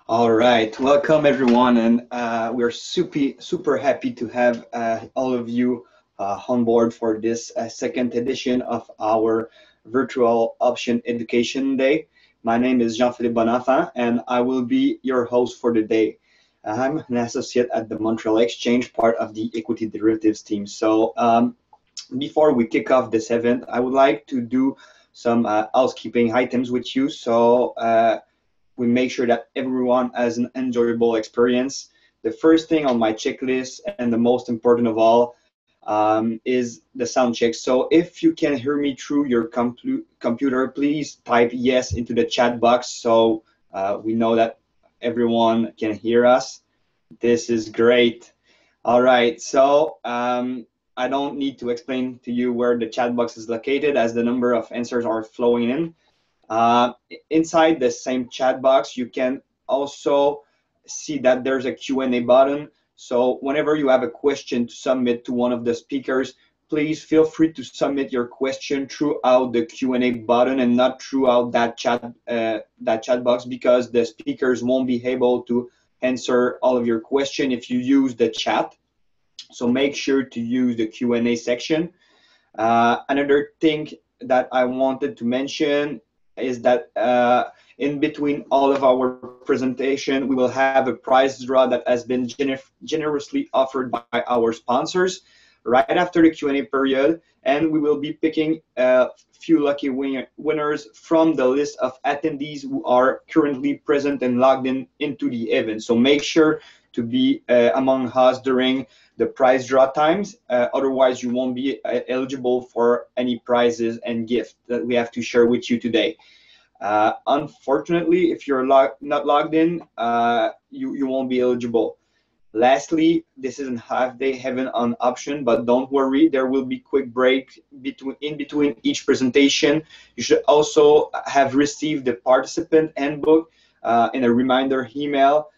All right, welcome everyone, and we're super happy to have all of you on board for this second edition of our virtual option education day. My name is Jean-Philippe Bonenfant, and I will be your host for the day. I'm an associate at the Montreal Exchange, part of the equity derivatives team. Before we kick off this event, I would like to do some housekeeping items with you. We make sure that everyone has an enjoyable experience. The first thing on my checklist, and the most important of all, is the sound check. So if you can hear me through your computer, please type yes into the chat box so we know that everyone can hear us. This is great. All right, I don't need to explain to you where the chat box is located as the number of answers are flowing in. Uh, Inside the same chat box, you can also see that there's a Q&A button. So whenever you have a question to submit to one of the speakers, please feel free to submit your question throughout the Q&A button and not throughout that chat box, because the speakers won't be able to answer all of your question if you use the chat. So make sure to use the Q&A section. Another thing that I wanted to mention is that in between all of our presentation, we will have a prize draw that has been generously offered by our sponsors right after the Q&A period, and we will be picking a few lucky winners from the list of attendees who are currently present and logged into the event. So make sure to be among us during the prize draw times. Otherwise, you won't be eligible for any prizes and gifts that we have to share with you today. Unfortunately, if you're not logged in, you won't be eligible. Lastly, this isn't half-day heaven on option, but don't worry, there will be quick break in between each presentation. You should also have received the participant handbook in a reminder email.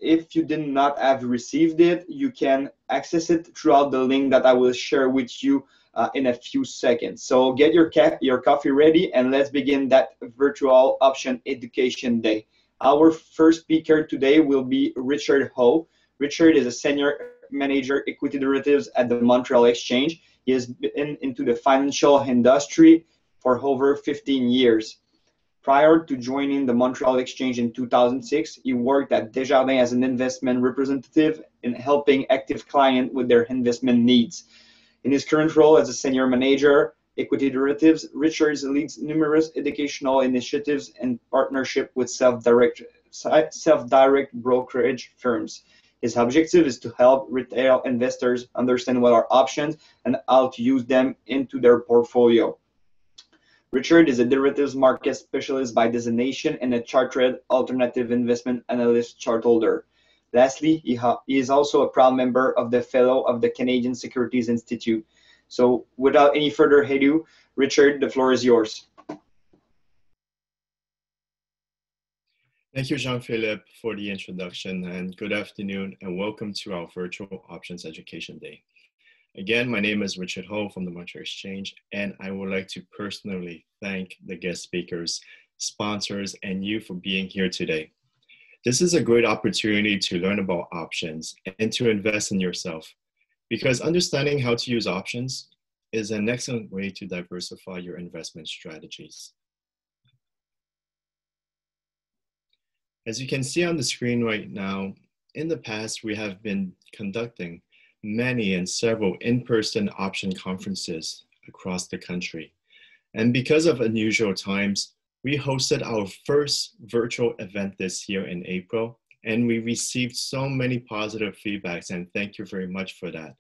If you did not have received it, you can access it throughout the link that I will share with you in a few seconds. So get your coffee ready, and let's begin that virtual option education day. Our first speaker today will be Richard Ho. Richard is a senior manager equity derivatives at the Montreal Exchange. He has been into the financial industry for over 15 years. Prior to joining the Montreal Exchange in 2006, he worked at Desjardins as an investment representative in helping active clients with their investment needs. In his current role as a senior manager, equity derivatives, Richards leads numerous educational initiatives in partnership with self-direct brokerage firms. His objective is to help retail investors understand what are options and how to use them into their portfolio. Richard is a derivatives market specialist by designation and a chartered alternative investment analyst chart holder. Lastly, he is also a proud member of the Fellow of the Canadian Securities Institute. So without any further ado, Richard, the floor is yours. Thank you, Jean-Philippe, for the introduction, and good afternoon, and welcome to our Virtual Options Education Day. Again, my name is Richard Ho from the Montreal Exchange, and I would like to personally thank the guest speakers, sponsors, and you for being here today. This is a great opportunity to learn about options and to invest in yourself, because understanding how to use options is an excellent way to diversify your investment strategies. As you can see on the screen right now, in the past, we have been conducting many and several in-person option conferences across the country. And because of unusual times, we hosted our first virtual event this year in April, and we received so many positive feedbacks, and thank you very much for that.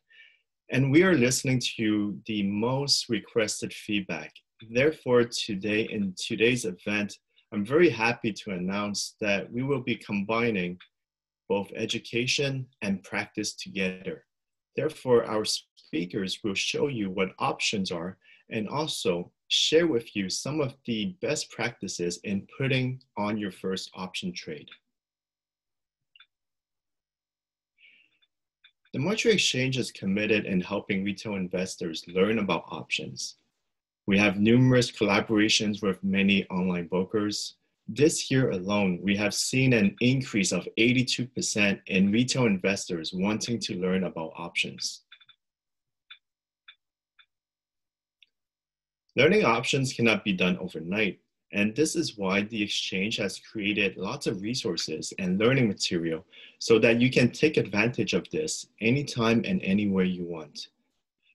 And we are listening to the most requested feedback. Therefore, today, in today's event, I'm very happy to announce that we will be combining both education and practice together. Therefore, our speakers will show you what options are and also share with you some of the best practices in putting on your first option trade. The Montreal Exchange is committed in helping retail investors learn about options. We have numerous collaborations with many online brokers, This year alone, we have seen an increase of 82% in retail investors wanting to learn about options. Learning options cannot be done overnight, and this is why the exchange has created lots of resources and learning material so that you can take advantage of this anytime and anywhere you want.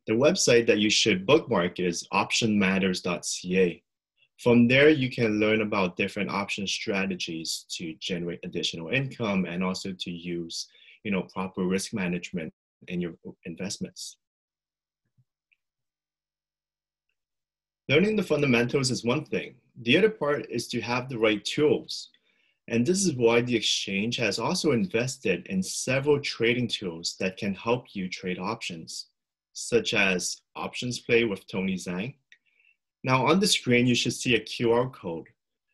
The website that you should bookmark is optionmatters.ca. From there, you can learn about different option strategies to generate additional income and also to use, proper risk management in your investments. Learning the fundamentals is one thing. The other part is to have the right tools. And this is why the exchange has also invested in several trading tools that can help you trade options, such as Options Play with Tony Zhang. Now on the screen, you should see a QR code.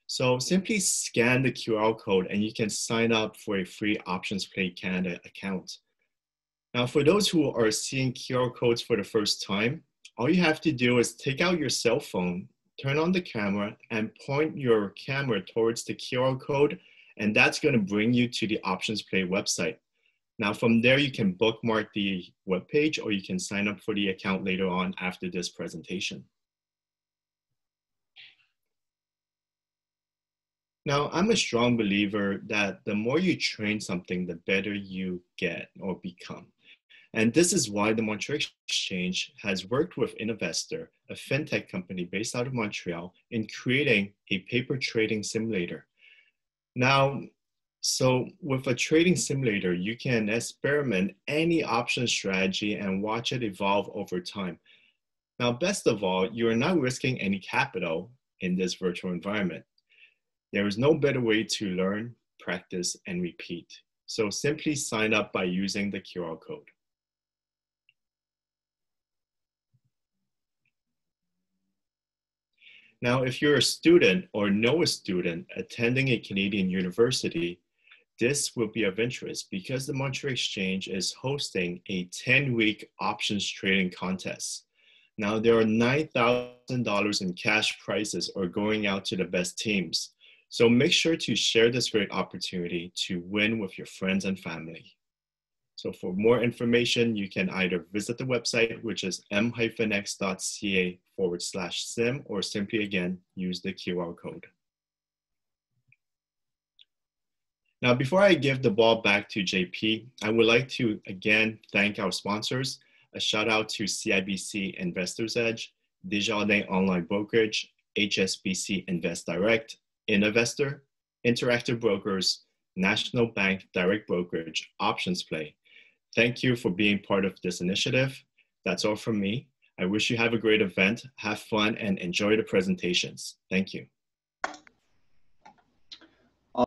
So simply scan the QR code and you can sign up for a free Options Play Canada account. Now for those who are seeing QR codes for the first time, all you have to do is take out your cell phone, turn on the camera, and point your camera towards the QR code, and that's going to bring you to the Options Play website. Now from there, you can bookmark the webpage or you can sign up for the account later on after this presentation. Now, I'm a strong believer that the more you train something, the better you get or become. And this is why the Montréal Exchange has worked with Innovestor, a fintech company based out of Montreal, in creating a paper trading simulator. Now, so with a trading simulator, you can experiment any option strategy and watch it evolve over time. Now, best of all, you are not risking any capital in this virtual environment. There is no better way to learn, practice, and repeat. So simply sign up by using the QR code. Now, if you're a student or know a student attending a Canadian university, this will be of interest because the Montréal Exchange is hosting a 10-week options trading contest. Now, there are $9,000 in cash prizes are going out to the best teams. So make sure to share this great opportunity to win with your friends and family. So for more information, you can either visit the website, which is m-x.ca/sim, or simply again, use the QR code. Now, before I give the ball back to JP, I would like to again thank our sponsors. A shout out to CIBC Investors Edge, Desjardins Online Brokerage, HSBC Invest Direct, Innovestor, Interactive Brokers, National Bank Direct Brokerage, Options Play. Thank you for being part of this initiative. That's all from me. I wish you have a great event, have fun, and enjoy the presentations. Thank you.